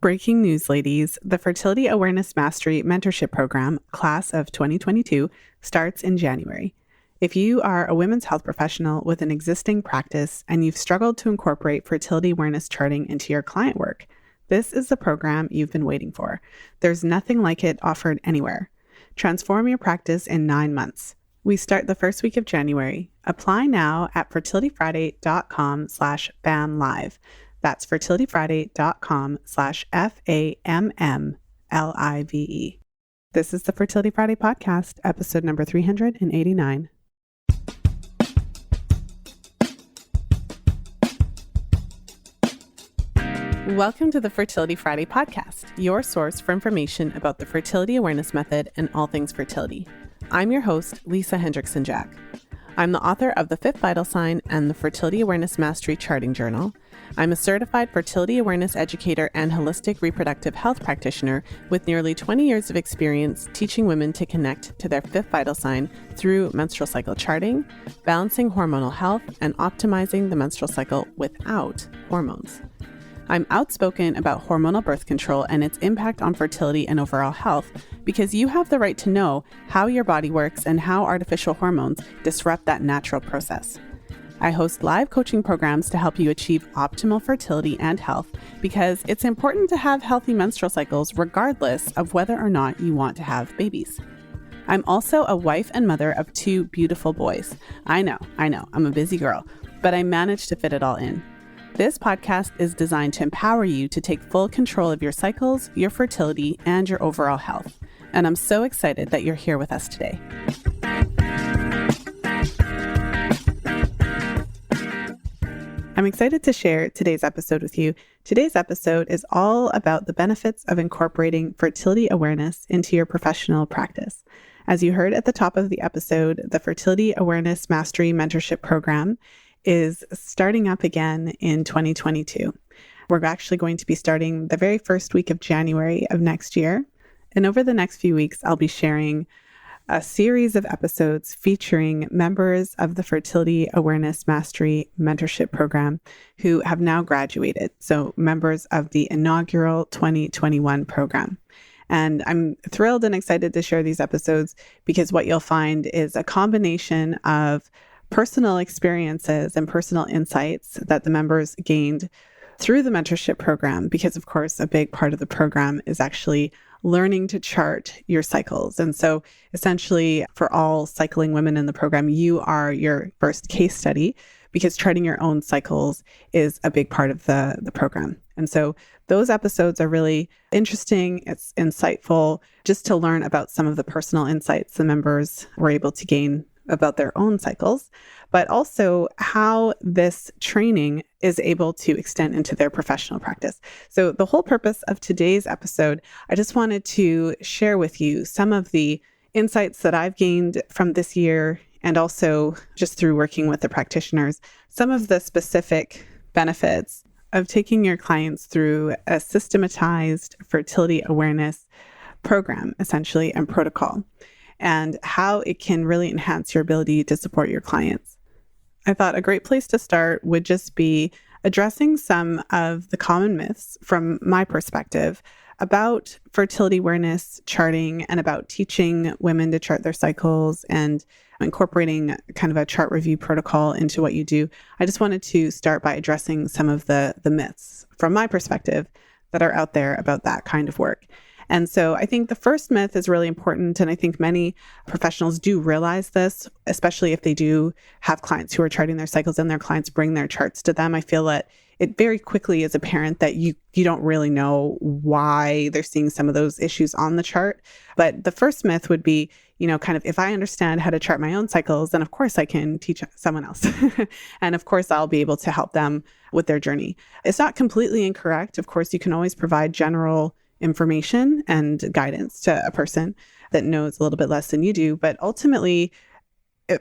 Breaking news, ladies. The Fertility Awareness Mastery Mentorship Program, Class of 2022, starts in January. If you are a women's health professional with an existing practice and you've struggled to incorporate fertility awareness charting into your client work, this is the program you've been waiting for. There's nothing like it offered anywhere. Transform your practice in 9 months. We start the first week of January. Apply now at fertilityfriday.com/BAMLive. That's fertilityfriday.com/FAMMLIVE. This is the Fertility Friday podcast, episode number 389. Welcome to the Fertility Friday podcast, your source for information about the fertility awareness method and all things fertility. I'm your host, Lisa Hendrickson-Jack. I'm the author of The Fifth Vital Sign and the Fertility Awareness Mastery Charting Journal. I'm a certified fertility awareness educator and holistic reproductive health practitioner with nearly 20 years of experience teaching women to connect to their fifth vital sign through menstrual cycle charting, balancing hormonal health, and optimizing the menstrual cycle without hormones. I'm outspoken about hormonal birth control and its impact on fertility and overall health because you have the right to know how your body works and how artificial hormones disrupt that natural process. I host live coaching programs to help you achieve optimal fertility and health because it's important to have healthy menstrual cycles regardless of whether or not you want to have babies. I'm also a wife and mother of 2 beautiful boys. I know, I'm a busy girl, but I managed to fit it all in. This podcast is designed to empower you to take full control of your cycles, your fertility, and your overall health. And I'm so excited that you're here with us today. I'm excited to share today's episode with you. Today's episode is all about the benefits of incorporating fertility awareness into your professional practice. As you heard at the top of the episode, the Fertility Awareness Mastery Mentorship Program is starting up again in 2022. We're actually going to be starting the very first week of January of next year. And over the next few weeks, I'll be sharing a series of episodes featuring members of the Fertility Awareness Mastery Mentorship Program who have now graduated. So members of the inaugural 2021 program. And I'm thrilled and excited to share these episodes because what you'll find is a combination of personal experiences and personal insights that the members gained through the mentorship program, because of course, a big part of the program is actually learning to chart your cycles. And so essentially for all cycling women in the program, you are your first case study because charting your own cycles is a big part of the program. And so those episodes are really interesting. It's insightful just to learn about some of the personal insights the members were able to gain about their own cycles, but also how this training is able to extend into their professional practice. So the whole purpose of today's episode, I just wanted to share with you some of the insights that I've gained from this year and also just through working with the practitioners, some of the specific benefits of taking your clients through a systematized fertility awareness program, essentially, and protocol, and how it can really enhance your ability to support your clients. I thought a great place to start would just be addressing some of the common myths from my perspective about fertility awareness charting and about teaching women to chart their cycles and incorporating kind of a chart review protocol into what you do. I just wanted to start by addressing some of the myths from my perspective that are out there about that kind of work. And so I think the first myth is really important. And I think many professionals do realize this, especially if they do have clients who are charting their cycles and their clients bring their charts to them. I feel that it very quickly is apparent that you don't really know why they're seeing some of those issues on the chart. But the first myth would be, kind of, if I understand how to chart my own cycles, then of course I can teach someone else. And of course, I'll be able to help them with their journey. It's not completely incorrect. Of course, you can always provide general information and guidance to a person that knows a little bit less than you do. But ultimately,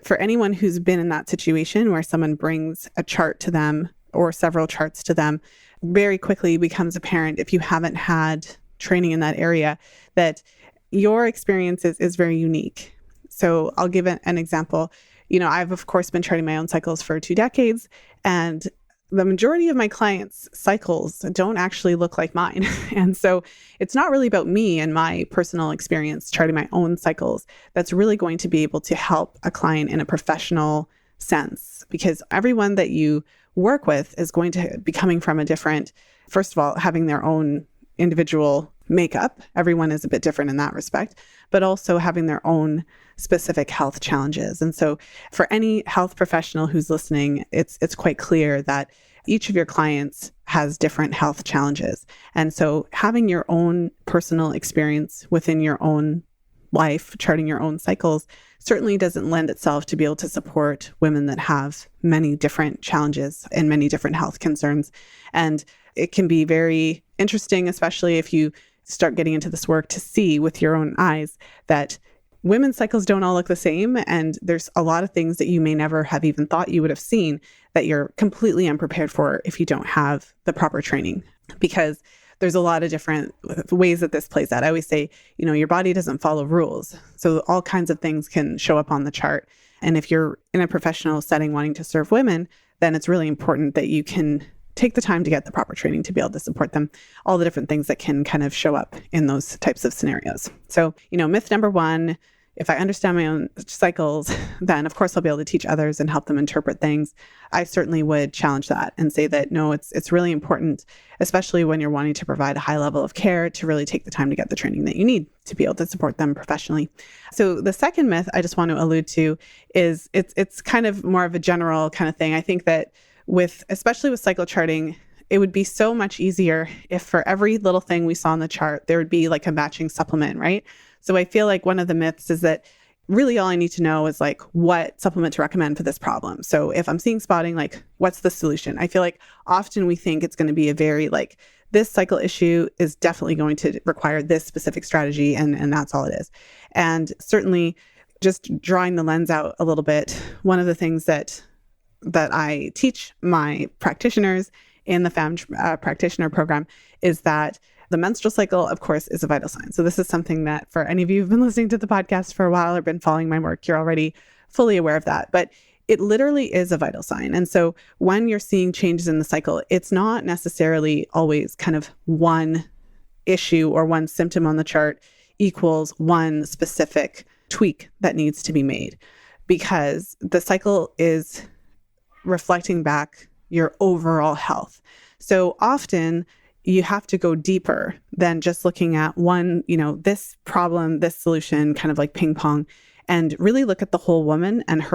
for anyone who's been in that situation where someone brings a chart to them or several charts to them, very quickly becomes apparent, if you haven't had training in that area, that your experience is very unique. So I'll give an example. I've of course been charting my own cycles for 2 decades, and the majority of my clients' cycles don't actually look like mine. And so it's not really about me and my personal experience charting my own cycles that's really going to be able to help a client in a professional sense, because everyone that you work with is going to be coming from a different, first of all, having their own individual makeup. Everyone is a bit different in that respect, but also having their own specific health challenges. And so for any health professional who's listening, it's quite clear that each of your clients has different health challenges. And so having your own personal experience within your own life, charting your own cycles, certainly doesn't lend itself to be able to support women that have many different challenges and many different health concerns. And it can be very interesting, especially if you start getting into this work, to see with your own eyes that women's cycles don't all look the same. And there's a lot of things that you may never have even thought you would have seen that you're completely unprepared for if you don't have the proper training, because there's a lot of different ways that this plays out. I always say, your body doesn't follow rules. So all kinds of things can show up on the chart. And if you're in a professional setting wanting to serve women, then it's really important that you can take the time to get the proper training to be able to support them, all the different things that can kind of show up in those types of scenarios. So, myth number one, if I understand my own cycles, then of course I'll be able to teach others and help them interpret things. I certainly would challenge that and say that, no, it's really important, especially when you're wanting to provide a high level of care, to really take the time to get the training that you need to be able to support them professionally. So the second myth I just want to allude to is it's kind of more of a general kind of thing. I think that especially with cycle charting, it would be so much easier if for every little thing we saw on the chart, there would be like a matching supplement, right? So I feel like one of the myths is that really all I need to know is like what supplement to recommend for this problem. So if I'm seeing spotting, like what's the solution? I feel like often we think it's going to be a very like, this cycle issue is definitely going to require this specific strategy, and that's all it is. And certainly just drawing the lens out a little bit, one of the things that I teach my practitioners in the FAM practitioner program is that the menstrual cycle, of course, is a vital sign. So this is something that for any of you who've been listening to the podcast for a while or been following my work, you're already fully aware of that. But it literally is a vital sign. And so when you're seeing changes in the cycle, it's not necessarily always kind of one issue or one symptom on the chart equals one specific tweak that needs to be made, because the cycle is reflecting back your overall health. So often you have to go deeper than just looking at one, this problem, this solution, kind of like ping pong, and really look at the whole woman and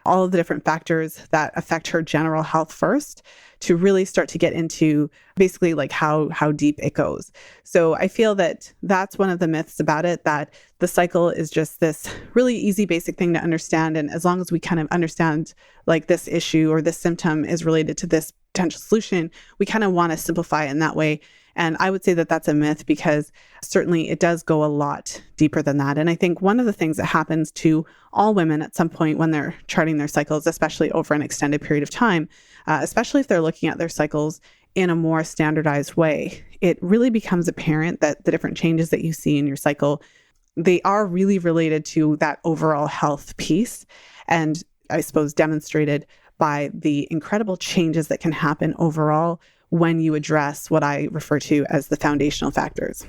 all of the different factors that affect her general health first, to really start to get into basically like how deep it goes. So I feel that that's one of the myths about it, that the cycle is just this really easy, basic thing to understand. And as long as we kind of understand like this issue or this symptom is related to this potential solution, we kind of want to simplify it in that way. And I would say that that's a myth, because certainly it does go a lot deeper than that. And I think one of the things that happens to all women at some point when they're charting their cycles, especially over an extended period of time, especially if they're looking at their cycles in a more standardized way, it really becomes apparent that the different changes that you see in your cycle, they are really related to that overall health piece. And I suppose demonstrated by the incredible changes that can happen overall when you address what I refer to as the foundational factors.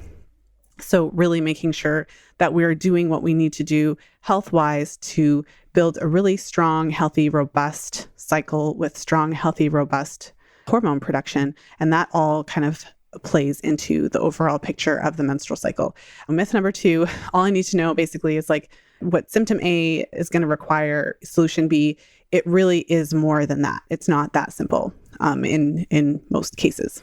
So really making sure that we're doing what we need to do health-wise to build a really strong, healthy, robust cycle with strong, healthy, robust hormone production. And that all kind of plays into the overall picture of the menstrual cycle. Myth number two, all I need to know basically is like what symptom A is going to require solution B. It really is more than that. It's not that simple in most cases.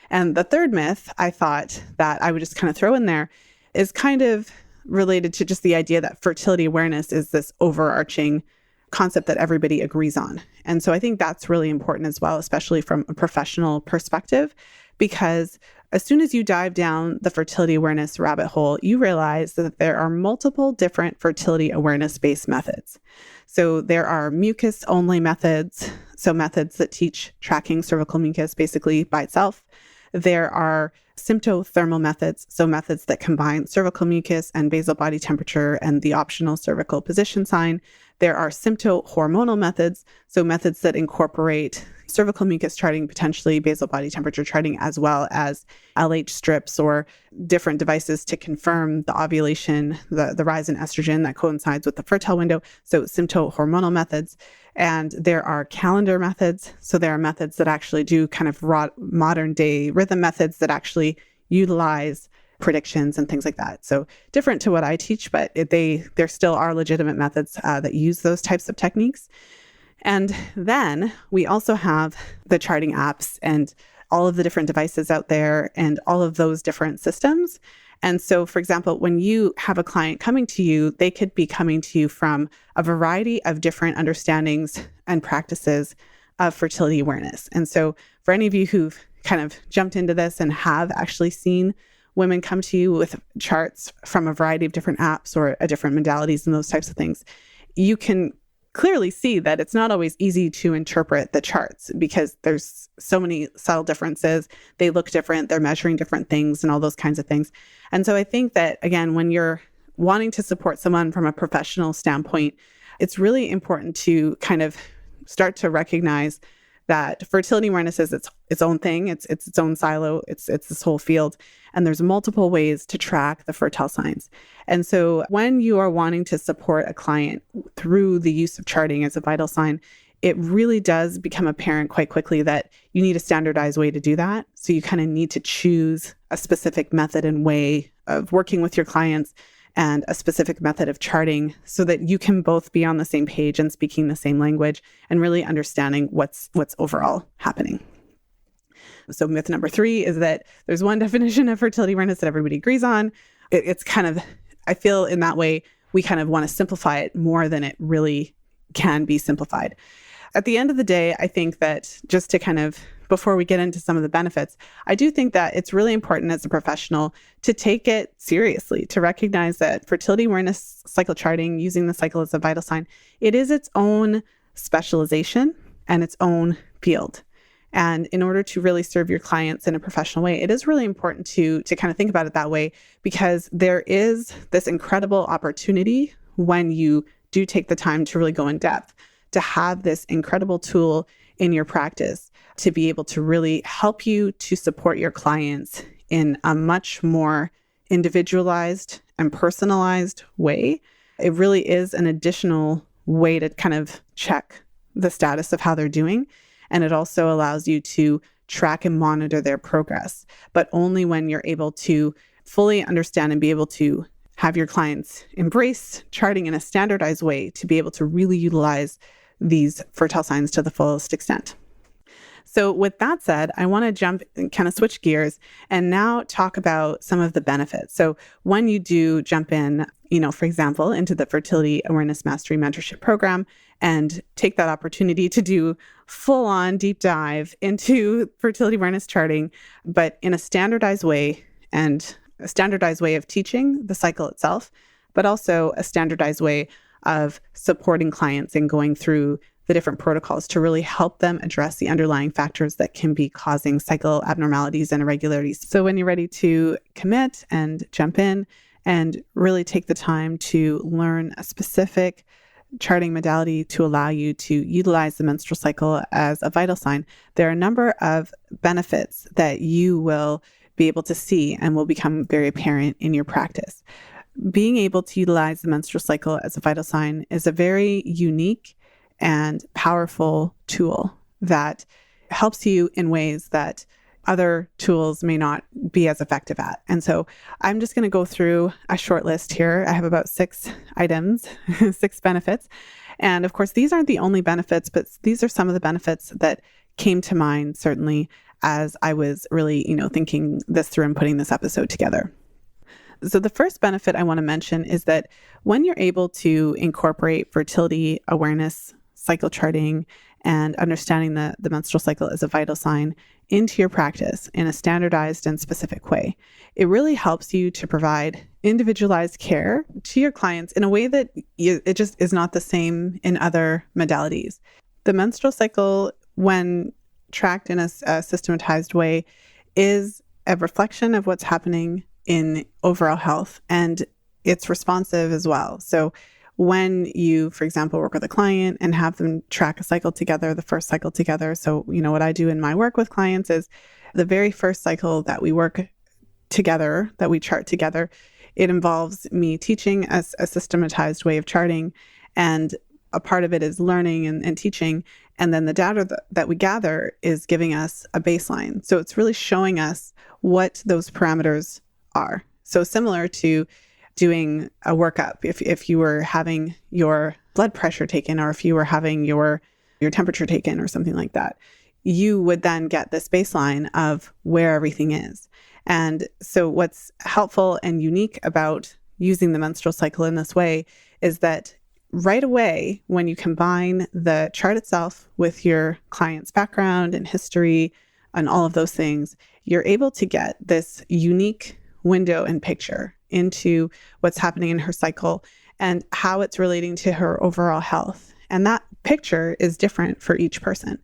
And the third myth I thought that I would just kind of throw in there is kind of related to just the idea that fertility awareness is this overarching concept that everybody agrees on. And so I think that's really important as well, especially from a professional perspective, because as soon as you dive down the fertility awareness rabbit hole, you realize that there are multiple different fertility awareness-based methods. So there are mucus-only methods, so methods that teach tracking cervical mucus basically by itself. There are symptothermal methods, so methods that combine cervical mucus and basal body temperature and the optional cervical position sign. There are symptohormonal methods, so methods that incorporate cervical mucus charting, potentially basal body temperature charting, as well as LH strips or different devices to confirm the ovulation, the rise in estrogen that coincides with the fertile window. So symptohormonal methods. And there are calendar methods. So there are methods that actually do kind of modern day rhythm methods that actually utilize predictions and things like that. So different to what I teach, but there still are legitimate methods that use those types of techniques. And then we also have the charting apps and all of the different devices out there and all of those different systems. And so, for example, when you have a client coming to you, they could be coming to you from a variety of different understandings and practices of fertility awareness. And so for any of you who've kind of jumped into this and have actually seen women come to you with charts from a variety of different apps or different modalities and those types of things, you can clearly see that it's not always easy to interpret the charts because there's so many subtle differences. They look different, they're measuring different things and all those kinds of things. And so I think that, again, when you're wanting to support someone from a professional standpoint, it's really important to kind of start to recognize that fertility awareness is its own thing. It's its own silo. It's this whole field. And there's multiple ways to track the fertile signs. And so when you are wanting to support a client through the use of charting as a vital sign, it really does become apparent quite quickly that you need a standardized way to do that. So you kind of need to choose a specific method and way of working with your clients and a specific method of charting so that you can both be on the same page and speaking the same language and really understanding what's overall happening. So myth number 3 is that there's one definition of fertility awareness that everybody agrees on. It's kind of, I feel in that way, we kind of want to simplify it more than it really can be simplified. At the end of the day, I think that just to kind of, before we get into some of the benefits, I do think that it's really important as a professional to take it seriously, to recognize that fertility awareness cycle charting, using the cycle as a vital sign, it is its own specialization and its own field. And in order to really serve your clients in a professional way, it is really important to kind of think about it that way, because there is this incredible opportunity when you do take the time to really go in depth, to have this incredible tool in your practice to be able to really help you to support your clients in a much more individualized and personalized way. It really is an additional way to kind of check the status of how they're doing. And it also allows you to track and monitor their progress, but only when you're able to fully understand and be able to have your clients embrace charting in a standardized way to be able to really utilize these fertile signs to the fullest extent. So with that said, I want to jump and kind of switch gears and now talk about some of the benefits. So when you do jump in, for example, into the Fertility Awareness Mastery Mentorship Program and take that opportunity to do full-on deep dive into fertility awareness charting, but in a standardized way, and a standardized way of teaching the cycle itself, but also a standardized way of supporting clients and going through the different protocols to really help them address the underlying factors that can be causing cycle abnormalities and irregularities. So when you're ready to commit and jump in and really take the time to learn a specific charting modality to allow you to utilize the menstrual cycle as a vital sign, there are a number of benefits that you will be able to see and will become very apparent in your practice. Being able to utilize the menstrual cycle as a vital sign is a very unique and powerful tool that helps you in ways that other tools may not be as effective at. And so I'm just going to go through a short list here. I have about 6 items, 6 benefits. And of course, these aren't the only benefits, but these are some of the benefits that came to mind, certainly, as I was really, thinking this through and putting this episode together. So the first benefit I want to mention is that when you're able to incorporate fertility awareness, cycle charting, and understanding the menstrual cycle as a vital sign into your practice in a standardized and specific way, it really helps you to provide individualized care to your clients in a way that it just is not the same in other modalities. The menstrual cycle, when tracked in a systematized way, is a reflection of what's happening in overall health, and it's responsive as well. So when you, for example, work with a client and have them track a cycle together, the first cycle together. So, what I do in my work with clients is the very first cycle that we work together, that we chart together, it involves me teaching a systematized way of charting, and a part of it is learning and teaching. And then the data that we gather is giving us a baseline. So it's really showing us what those parameters are. So similar to doing a workup, if you were having your blood pressure taken, or if you were having your temperature taken or something like that, you would then get this baseline of where everything is. And so what's helpful and unique about using the menstrual cycle in this way is that right away, when you combine the chart itself with your client's background and history and all of those things, you're able to get this unique window and picture into what's happening in her cycle and how it's relating to her overall health. And that picture is different for each person.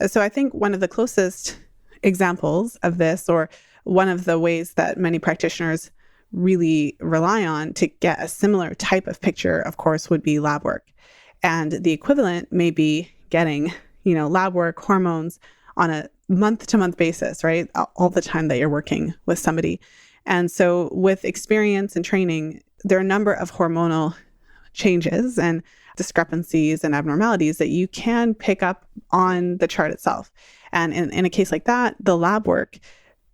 So I think one of the closest examples of this, or one of the ways that many practitioners really rely on to get a similar type of picture, of course, would be lab work. And the equivalent may be getting, lab work, hormones on a month-to-month basis, right? All the time that you're working with somebody. And so with experience and training, there are a number of hormonal changes and discrepancies and abnormalities that you can pick up on the chart itself. And in a case like that, the lab work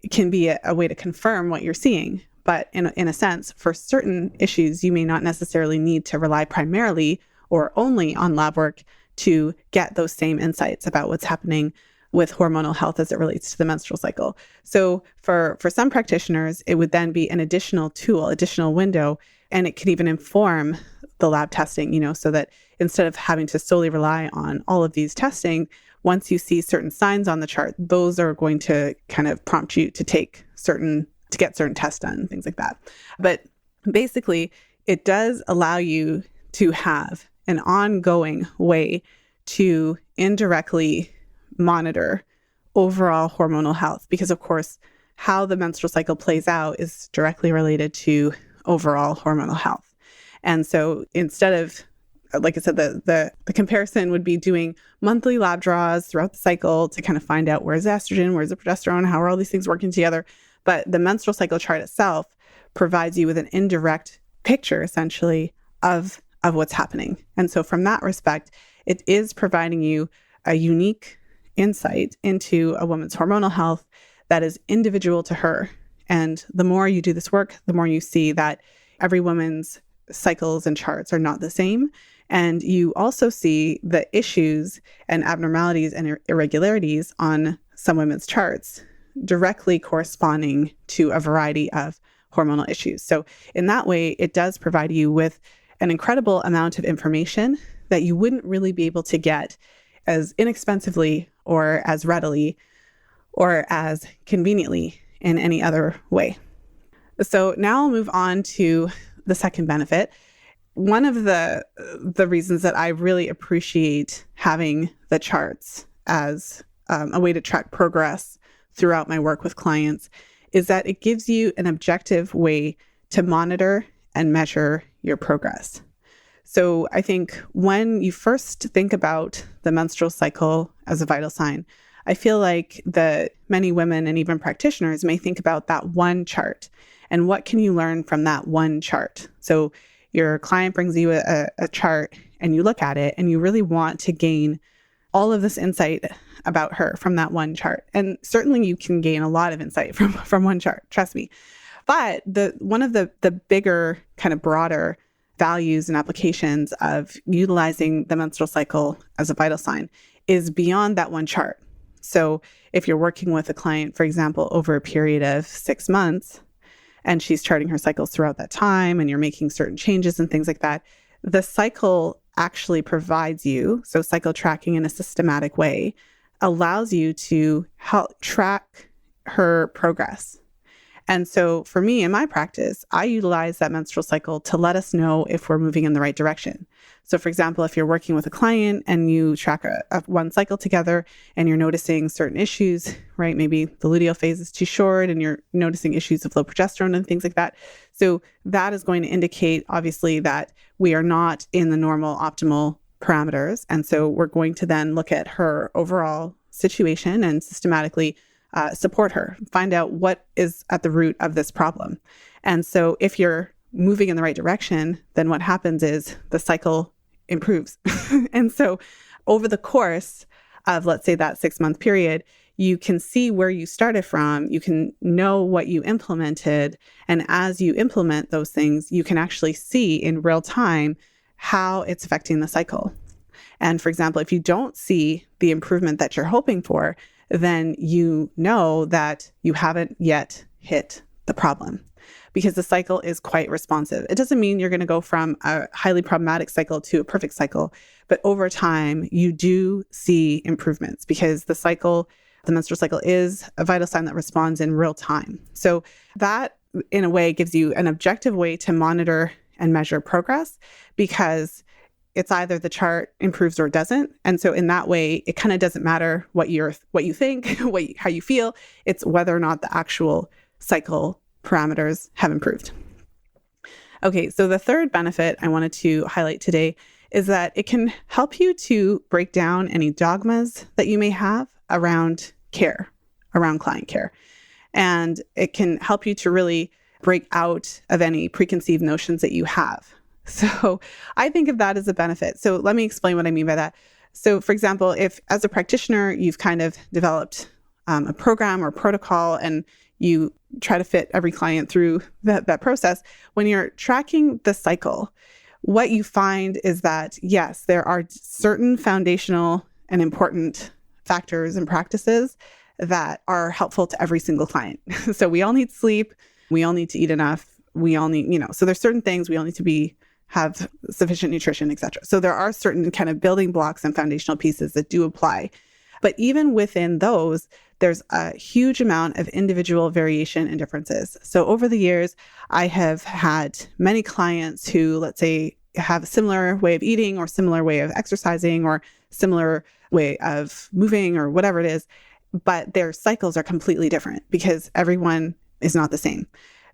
can be a way to confirm what you're seeing. But in a sense, for certain issues, you may not necessarily need to rely primarily or only on lab work to get those same insights about what's happening with hormonal health as it relates to the menstrual cycle. So for some practitioners, it would then be an additional tool, additional window, and it could even inform the lab testing, so that instead of having to solely rely on all of these testing, once you see certain signs on the chart, those are going to kind of prompt you to get certain tests done, things like that. But basically, it does allow you to have an ongoing way to indirectly monitor overall hormonal health, because of course, how the menstrual cycle plays out is directly related to overall hormonal health. And so instead of, like I said, the comparison would be doing monthly lab draws throughout the cycle to kind of find out where's the estrogen, where's the progesterone, how are all these things working together. But the menstrual cycle chart itself provides you with an indirect picture, essentially, of what's happening. And so from that respect, it is providing you a unique insight into a woman's hormonal health that is individual to her. And the more you do this work, the more you see that every woman's cycles and charts are not the same. And you also see the issues and abnormalities and irregularities on some women's charts directly corresponding to a variety of hormonal issues. So in that way, it does provide you with an incredible amount of information that you wouldn't really be able to get as inexpensively or as readily or as conveniently in any other way. So now I'll move on to the second benefit. One of the reasons that I really appreciate having the charts as a way to track progress throughout my work with clients is that it gives you an objective way to monitor and measure your progress. So I think when you first think about the menstrual cycle as a vital sign, I feel like that many women and even practitioners may think about that one chart and what can you learn from that one chart. So your client brings you a chart and you look at it and you really want to gain all of this insight about her from that one chart. And certainly you can gain a lot of insight from one chart, trust me. But one of the bigger, kind of broader values and applications of utilizing the menstrual cycle as a vital sign is beyond that one chart. So if you're working with a client, for example, over a period of 6 months, and she's charting her cycles throughout that time, and you're making certain changes and things like that, the cycle actually provides you, so cycle tracking in a systematic way, allows you to help track her progress. And so for me in my practice, I utilize that menstrual cycle to let us know if we're moving in the right direction. So for example, if you're working with a client and you track one cycle together and you're noticing certain issues, right? Maybe the luteal phase is too short and you're noticing issues of low progesterone and things like that. So that is going to indicate obviously that we are not in the normal optimal parameters. And so we're going to then look at her overall situation and systematically support her, find out what is at the root of this problem. And so if you're moving in the right direction, then what happens is the cycle improves. And so over the course of, let's say, that 6-month period, you can see where you started from, you can know what you implemented. And as you implement those things, you can actually see in real time how it's affecting the cycle. And for example, if you don't see the improvement that you're hoping for, then you know that you haven't yet hit the problem because the cycle is quite responsive. It doesn't mean you're going to go from a highly problematic cycle to a perfect cycle, but over time you do see improvements because the menstrual cycle is a vital sign that responds in real time. So that in a way gives you an objective way to monitor and measure progress because it's either the chart improves or it doesn't. And so in that way, it kind of doesn't matter what you think, how you feel. It's whether or not the actual cycle parameters have improved. Okay, so the third benefit I wanted to highlight today is that it can help you to break down any dogmas that you may have around care, around client care. And it can help you to really break out of any preconceived notions that you have. So I think of that as a benefit. So let me explain what I mean by that. So for example, if as a practitioner, you've kind of developed a program or protocol and you try to fit every client through that process, when you're tracking the cycle, what you find is that, yes, there are certain foundational and important factors and practices that are helpful to every single client. So we all need sleep. We all need to eat enough. We all need, so there's certain things we all need to have sufficient nutrition, et cetera. So there are certain kind of building blocks and foundational pieces that do apply. But even within those, there's a huge amount of individual variation and differences. So over the years, I have had many clients who, let's say, have a similar way of eating or similar way of exercising or similar way of moving or whatever it is, but their cycles are completely different because everyone is not the same.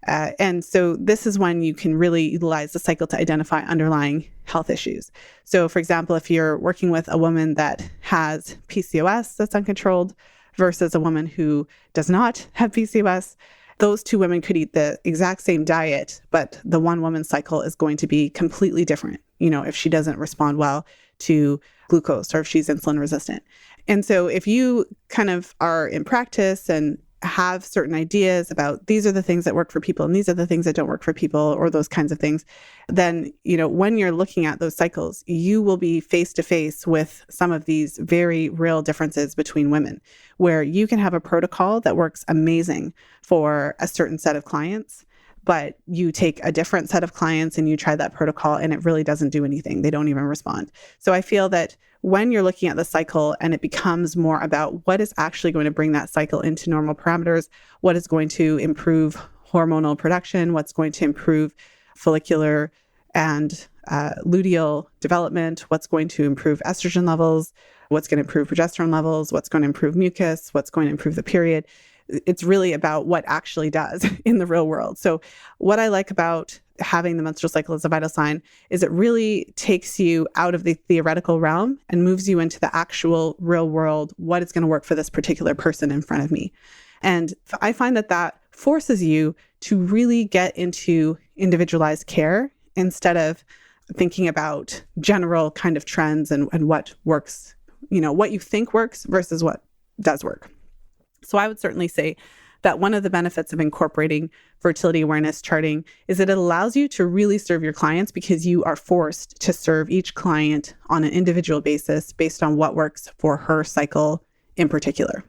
And so this is when you can really utilize the cycle to identify underlying health issues. So for example, if you're working with a woman that has PCOS that's uncontrolled versus a woman who does not have PCOS, those two women could eat the exact same diet, but the one woman's cycle is going to be completely different, if she doesn't respond well to glucose or if she's insulin resistant. And so if you kind of are in practice and have certain ideas about these are the things that work for people and these are the things that don't work for people or those kinds of things, then, when you're looking at those cycles, you will be face to face with some of these very real differences between women where you can have a protocol that works amazing for a certain set of clients, but you take a different set of clients and you try that protocol and it really doesn't do anything. They don't even respond. So I feel that when you're looking at the cycle and it becomes more about what is actually going to bring that cycle into normal parameters, what is going to improve hormonal production, what's going to improve follicular and luteal development, what's going to improve estrogen levels, what's going to improve progesterone levels, what's going to improve mucus, what's going to improve the period. It's really about what actually does in the real world. So what I like about having the menstrual cycle as a vital sign is it really takes you out of the theoretical realm and moves you into the actual real world, what is going to work for this particular person in front of me. And I find that forces you to really get into individualized care instead of thinking about general kind of trends and what works, what you think works versus what does work. So I would certainly say that one of the benefits of incorporating fertility awareness charting is that it allows you to really serve your clients because you are forced to serve each client on an individual basis based on what works for her cycle in particular.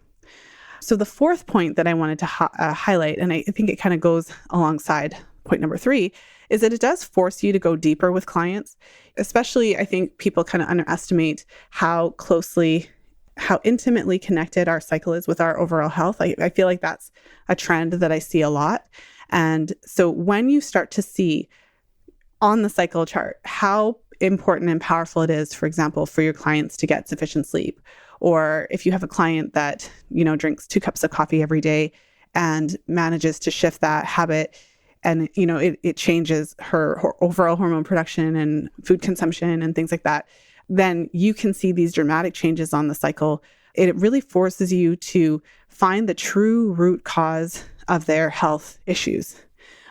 So the fourth point that I wanted to highlight, and I think it kind of goes alongside point number 3, is that it does force you to go deeper with clients. Especially, I think people kind of underestimate how closely how intimately connected our cycle is with our overall health. I feel like that's a trend that I see a lot. And so when you start to see on the cycle chart how important and powerful it is, for example, for your clients to get sufficient sleep, or if you have a client that, drinks 2 cups of coffee every day and manages to shift that habit, and, it changes her overall hormone production and food consumption and things like that, then you can see these dramatic changes on the cycle. It really forces you to find the true root cause of their health issues.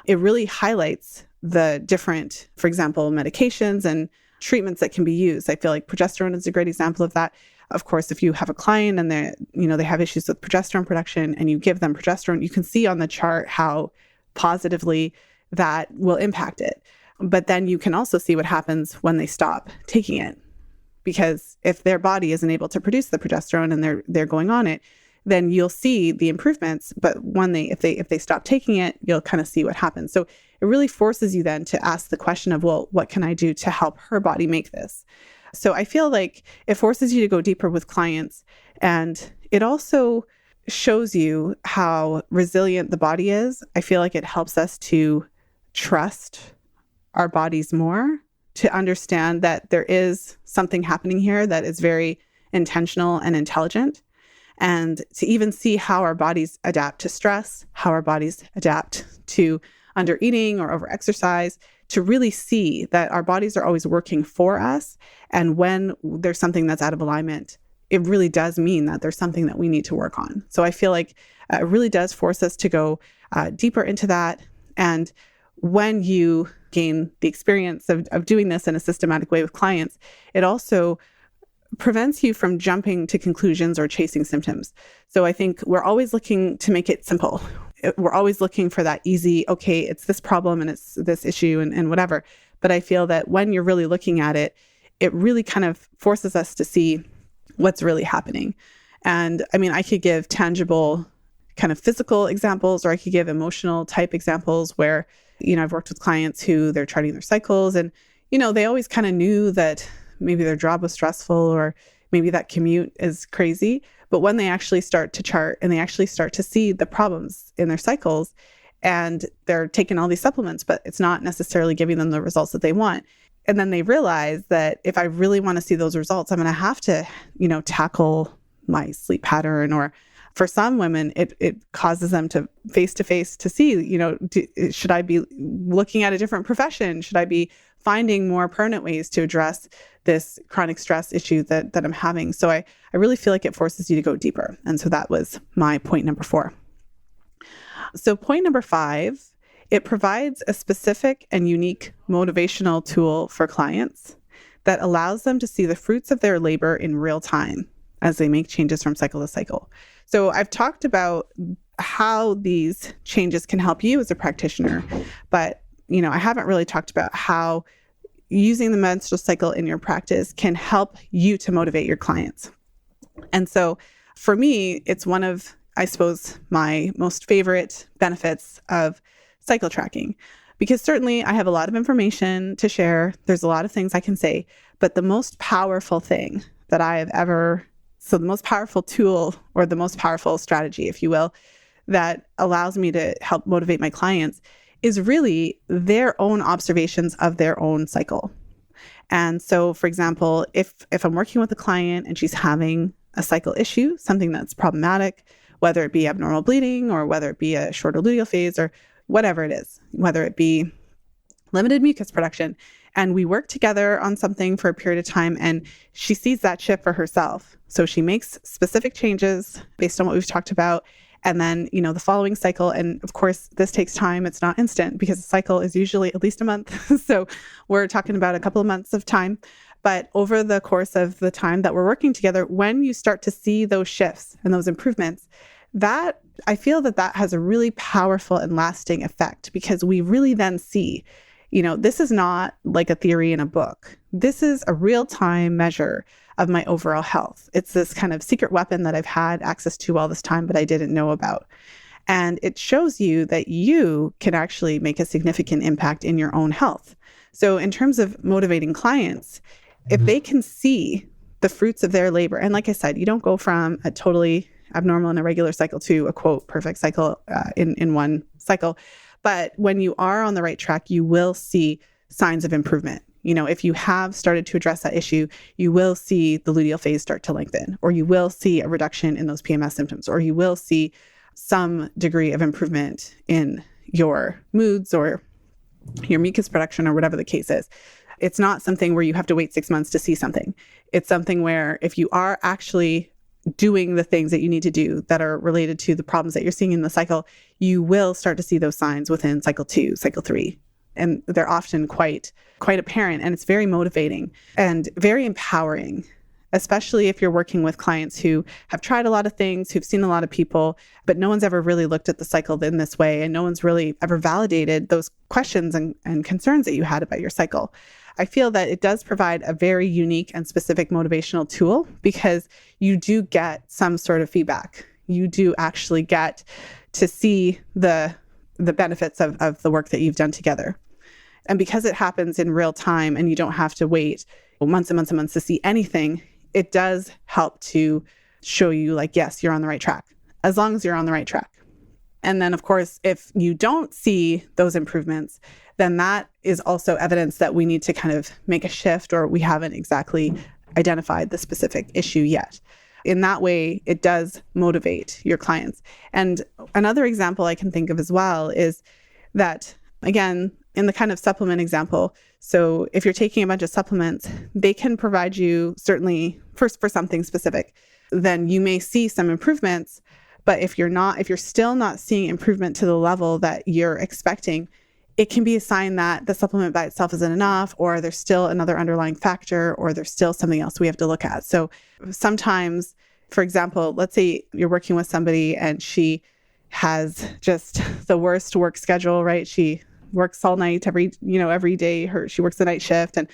It really highlights the different, for example, medications and treatments that can be used. I feel like progesterone is a great example of that. Of course, if you have a client and they have issues with progesterone production and you give them progesterone, you can see on the chart how positively that will impact it. But then you can also see what happens when they stop taking it. Because if their body isn't able to produce the progesterone and they're going on it, then you'll see the improvements. But if they stop taking it, you'll kind of see what happens. So it really forces you then to ask the question of, well, what can I do to help her body make this? So I feel like it forces you to go deeper with clients. And it also shows you how resilient the body is. I feel like it helps us to trust our bodies more, to understand that there is something happening here that is very intentional and intelligent, and to even see how our bodies adapt to stress, how our bodies adapt to under-eating or over-exercise, to really see that our bodies are always working for us. And when there's something that's out of alignment, it really does mean that there's something that we need to work on. So I feel like it really does force us to go deeper into that. And when you gain the experience of doing this in a systematic way with clients, it also prevents you from jumping to conclusions or chasing symptoms. So I think we're always looking to make it simple. We're always looking for that easy, okay, it's this problem and it's this issue and whatever. But I feel that when you're really looking at it, it really kind of forces us to see what's really happening. And I mean, I could give tangible kind of physical examples, or I could give emotional type examples where, I've worked with clients who they're charting their cycles and, they always kind of knew that maybe their job was stressful or maybe that commute is crazy. But when they actually start to chart and they actually start to see the problems in their cycles and they're taking all these supplements, but it's not necessarily giving them the results that they want. And then they realize that if I really want to see those results, I'm going to have to, tackle my sleep pattern. Or for some women, it causes them to face to see, should I be looking at a different profession? Should I be finding more permanent ways to address this chronic stress issue that I'm having? So I really feel like it forces you to go deeper. And so that was my point number 4. So point number 5, it provides a specific and unique motivational tool for clients that allows them to see the fruits of their labor in real time as they make changes from cycle to cycle. So I've talked about how these changes can help you as a practitioner, but I haven't really talked about how using the menstrual cycle in your practice can help you to motivate your clients. And so for me, it's one of, I suppose, my most favorite benefits of cycle tracking, because certainly I have a lot of information to share. There's a lot of things I can say, but the most powerful thing that I have the most powerful tool, or the most powerful strategy, if you will, that allows me to help motivate my clients is really their own observations of their own cycle. And so, for example, if I'm working with a client and she's having a cycle issue, something that's problematic, whether it be abnormal bleeding or whether it be a shorter luteal phase or whatever it is, whether it be limited mucus production, and we work together on something for a period of time and she sees that shift for herself. So she makes specific changes based on what we've talked about. And then, the following cycle, and of course, this takes time. It's not instant because the cycle is usually at least a month. So we're talking about a couple of months of time. But over the course of the time that we're working together, when you start to see those shifts and those improvements, that I feel that has a really powerful and lasting effect, because we really then see, this is not like a theory in a book. This is a real-time measure of my overall health. It's this kind of secret weapon that I've had access to all this time, but I didn't know about. And it shows you that you can actually make a significant impact in your own health. So in terms of motivating clients, if they can see the fruits of their labor. And like I said, you don't go from a totally abnormal and irregular cycle to a quote perfect cycle in one cycle. But when you are on the right track, you will see signs of improvement. If you have started to address that issue, you will see the luteal phase start to lengthen, or you will see a reduction in those PMS symptoms, or you will see some degree of improvement in your moods or your mucus production or whatever the case is. It's not something where you have to wait 6 months to see something. It's something where if you are actually doing the things that you need to do that are related to the problems that you're seeing in the cycle, you will start to see those signs within cycle 2, cycle 3. And they're often quite apparent, and it's very motivating and very empowering, especially if you're working with clients who have tried a lot of things, who've seen a lot of people, but no one's ever really looked at the cycle in this way, and no one's really ever validated those questions and concerns that you had about your cycle. I feel that it does provide a very unique and specific motivational tool because you do get some sort of feedback. You do actually get to see the benefits of the work that you've done together. And because it happens in real time and you don't have to wait months and months and months to see anything, it does help to show you like, yes, you're on the right track, as long as you're on the right track. And then, of course, if you don't see those improvements, then that is also evidence that we need to kind of make a shift, or we haven't exactly identified the specific issue yet. In that way, it does motivate your clients. And another example I can think of as well is that, again, in the kind of supplement example, so if you're taking a bunch of supplements, they can provide you certainly for something specific, then you may see some improvements. But if you're still not seeing improvement to the level that you're expecting, it can be a sign that the supplement by itself isn't enough, or there's still another underlying factor, or there's still something else we have to look at. So sometimes, for example, let's say you're working with somebody and she has just the worst work schedule, right? She works all night every day. She works the night shift and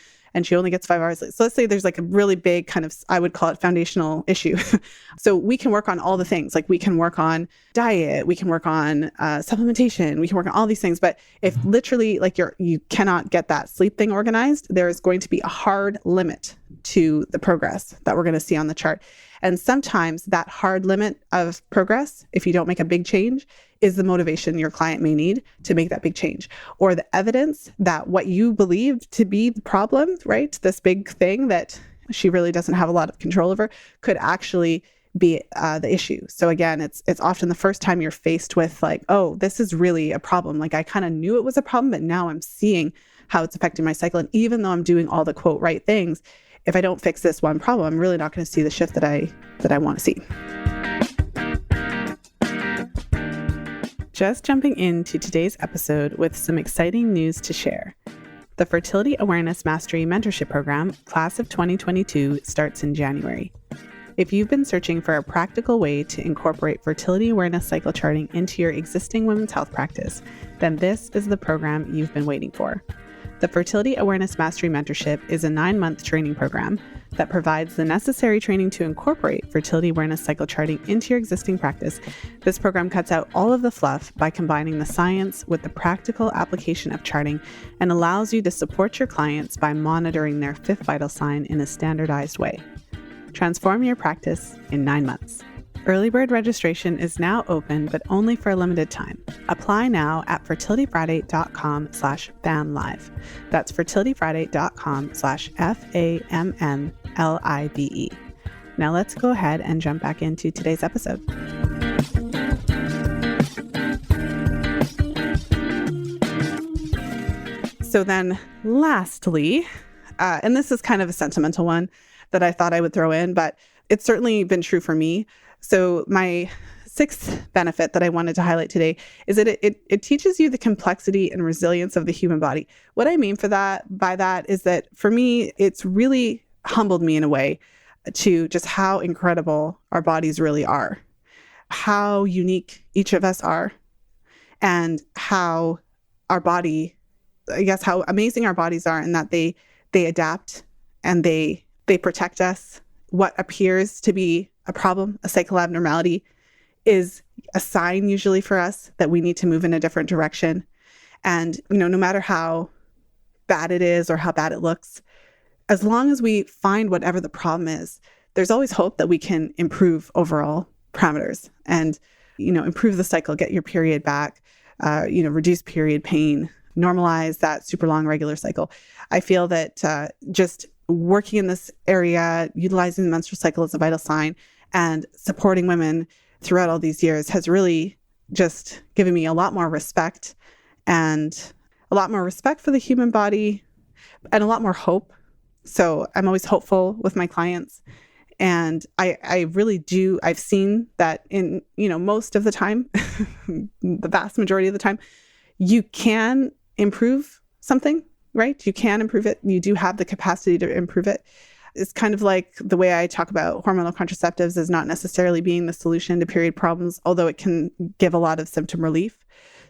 she only gets 5 hours. So let's say there's like a really big kind of, I would call it foundational issue. So we can work on all the things. Like we can work on diet, we can work on supplementation, we can work on all these things. But if literally like you cannot get that sleep thing organized, there is going to be a hard limit to the progress that we're going to see on the chart. And sometimes that hard limit of progress, if you don't make a big change, is the motivation your client may need to make that big change, or the evidence that what you believe to be the problem, right? This big thing that she really doesn't have a lot of control over could actually be the issue. So again, it's often the first time you're faced with like, oh, this is really a problem. Like I kind of knew it was a problem, but now I'm seeing how it's affecting my cycle. And even though I'm doing all the quote right things, if I don't fix this one problem, I'm really not going to see the shift that I want to see. Just jumping into today's episode with some exciting news to share. The Fertility Awareness Mastery Mentorship Program, Class of 2022, starts in January. If you've been searching for a practical way to incorporate fertility awareness cycle charting into your existing women's health practice, then this is the program you've been waiting for. The Fertility Awareness Mastery Mentorship is a 9-month training program that provides the necessary training to incorporate fertility awareness cycle charting into your existing practice. This program cuts out all of the fluff by combining the science with the practical application of charting and allows you to support your clients by monitoring their 5th vital sign in a standardized way. Transform your practice in 9 months. Early bird registration is now open, but only for a limited time. Apply now at fertilityfriday.com/famlive. That's fertilityfriday.com/FAMMLIVE. Now let's go ahead and jump back into today's episode. So then lastly, and this is kind of a sentimental one that I thought I would throw in, but it's certainly been true for me. So my 6th benefit that I wanted to highlight today is that it teaches you the complexity and resilience of the human body. What I mean by that is that for me, it's really humbled me in a way to just how incredible our bodies really are, how unique each of us are, and how our body, I guess, how amazing our bodies are in that they adapt and they protect us. What appears to be a problem, a cycle abnormality, is a sign usually for us that we need to move in a different direction. And, no matter how bad it is or how bad it looks, as long as we find whatever the problem is, there's always hope that we can improve overall parameters and, improve the cycle, get your period back, reduce period pain, normalize that super long regular cycle. I feel that just working in this area, utilizing the menstrual cycle as a vital sign and supporting women throughout all these years has really just given me a lot more respect and a lot more respect for the human body and a lot more hope. So I'm always hopeful with my clients. And I really do. I've seen that in, most of the time, the vast majority of the time, you can improve something, right? You can improve it. You do have the capacity to improve it. It's kind of like the way I talk about hormonal contraceptives as not necessarily being the solution to period problems, although it can give a lot of symptom relief.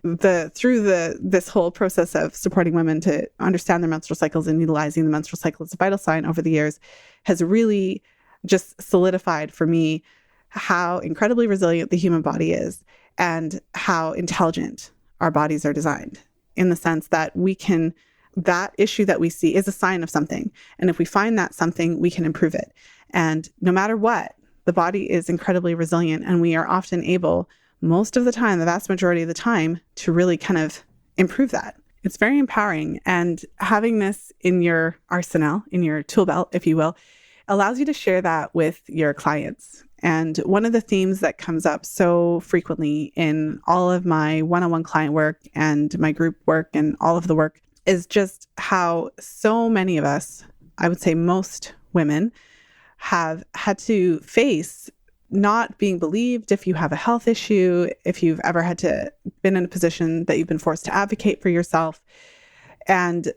Through this whole process of supporting women to understand their menstrual cycles and utilizing the menstrual cycle as a vital sign over the years has really just solidified for me how incredibly resilient the human body is and how intelligent our bodies are designed, in the sense that that issue that we see is a sign of something. And if we find that something, we can improve it. And no matter what, the body is incredibly resilient, and we are often able, most of the time, the vast majority of the time, to really kind of improve that. It's very empowering. And having this in your arsenal, in your tool belt, if you will, allows you to share that with your clients. And one of the themes that comes up so frequently in all of my one-on-one client work and my group work and all of the work is just how so many of us, I would say most women, have had to face not being believed if you have a health issue, if you've ever been in a position that you've been forced to advocate for yourself. And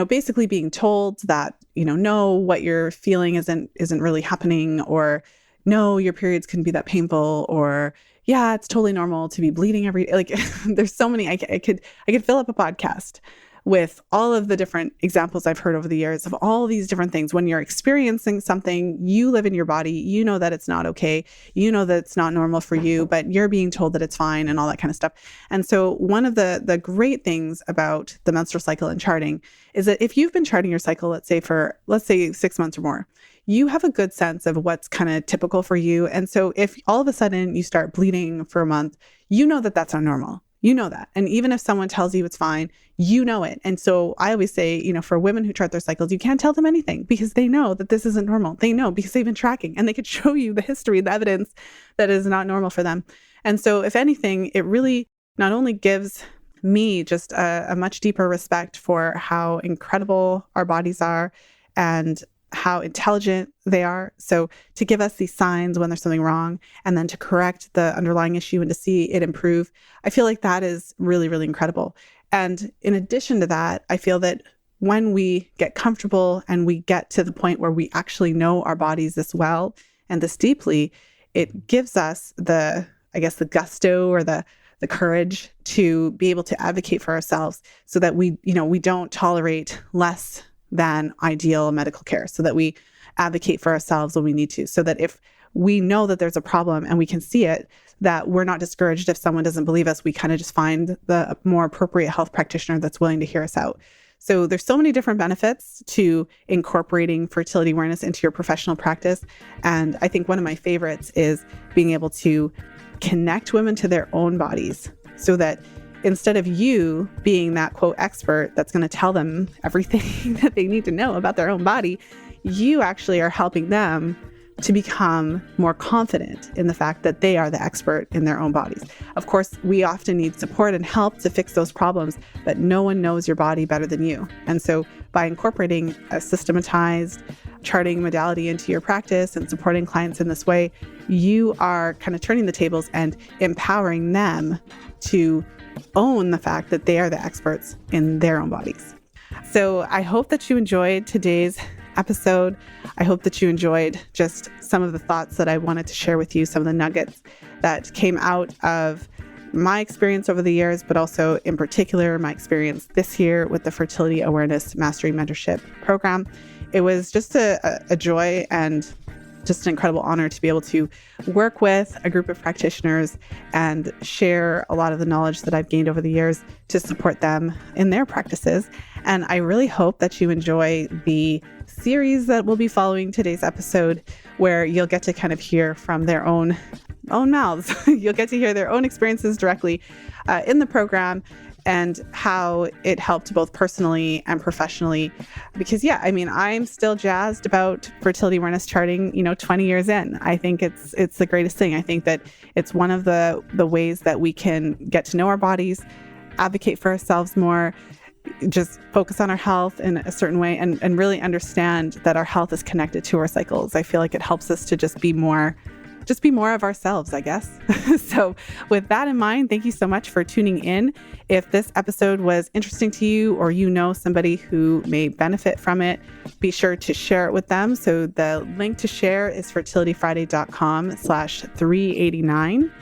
basically being told that, no, what you're feeling isn't really happening, or no, your periods can be that painful, or yeah, it's totally normal to be bleeding every day. Like there's so many, I could fill up a podcast with all of the different examples I've heard over the years of all these different things. When you're experiencing something, you live in your body, you know that it's not okay, you know that it's not normal for you, but you're being told that it's fine and all that kind of stuff. And so one of the great things about the menstrual cycle and charting is that if you've been charting your cycle, let's say 6 months or more, you have a good sense of what's kind of typical for you. And so if all of a sudden you start bleeding for a month, you know that that's not normal. You know that. And even if someone tells you it's fine, you know it. And so I always say, for women who chart their cycles, you can't tell them anything because they know that this isn't normal. They know because they've been tracking, and they could show you the history, the evidence that is not normal for them. And so if anything, it really not only gives me just a much deeper respect for how incredible our bodies are and how intelligent they are. So to give us these signs when there's something wrong, and then to correct the underlying issue and to see it improve, I feel like that is really, really incredible. And in addition to that, I feel that when we get comfortable and we get to the point where we actually know our bodies this well and this deeply, it gives us the gusto or the courage to be able to advocate for ourselves, so that we don't tolerate less than ideal medical care, so that we advocate for ourselves when we need to, so that if we know that there's a problem and we can see it, that we're not discouraged if someone doesn't believe us. We kind of just find the more appropriate health practitioner that's willing to hear us out. So there's so many different benefits to incorporating fertility awareness into your professional practice. And I think one of my favorites is being able to connect women to their own bodies, so that instead of you being that quote expert that's going to tell them everything that they need to know about their own body, you actually are helping them to become more confident in the fact that they are the expert in their own bodies. Of course, we often need support and help to fix those problems, but no one knows your body better than you. And so by incorporating a systematized charting modality into your practice and supporting clients in this way, you are kind of turning the tables and empowering them to own the fact that they are the experts in their own bodies. So I hope that you enjoyed today's episode. I hope that you enjoyed just some of the thoughts that I wanted to share with you, some of the nuggets that came out of my experience over the years, but also in particular, my experience this year with the Fertility Awareness Mastery Mentorship Program. It was just a joy and just an incredible honor to be able to work with a group of practitioners and share a lot of the knowledge that I've gained over the years to support them in their practices. And I really hope that you enjoy the series that will be following today's episode, where you'll get to kind of hear from their own mouths. You'll get to hear their own experiences directly in the program, and how it helped both personally and professionally. Because I'm still jazzed about fertility awareness charting, 20 years in. I think it's the greatest thing. I think that it's one of the ways that we can get to know our bodies, advocate for ourselves more, just focus on our health in a certain way, and really understand that our health is connected to our cycles. I feel like it helps us to just be more of ourselves, I guess. So with that in mind, thank you so much for tuning in. If this episode was interesting to you, or you know somebody who may benefit from it, be sure to share it with them. So the link to share is fertilityfriday.com/389.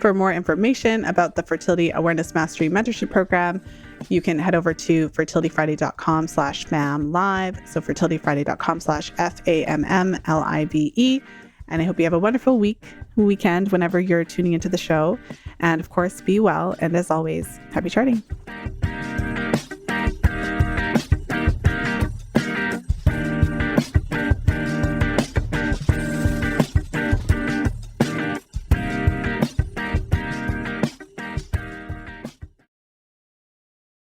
For more information about the Fertility Awareness Mastery Mentorship Program, you can head over to fertilityfriday.com/FAMLive. So fertilityfriday.com/FAMMLIVE. And I hope you have a wonderful weekend whenever you're tuning into the show. And of course, be well. And as always, happy charting.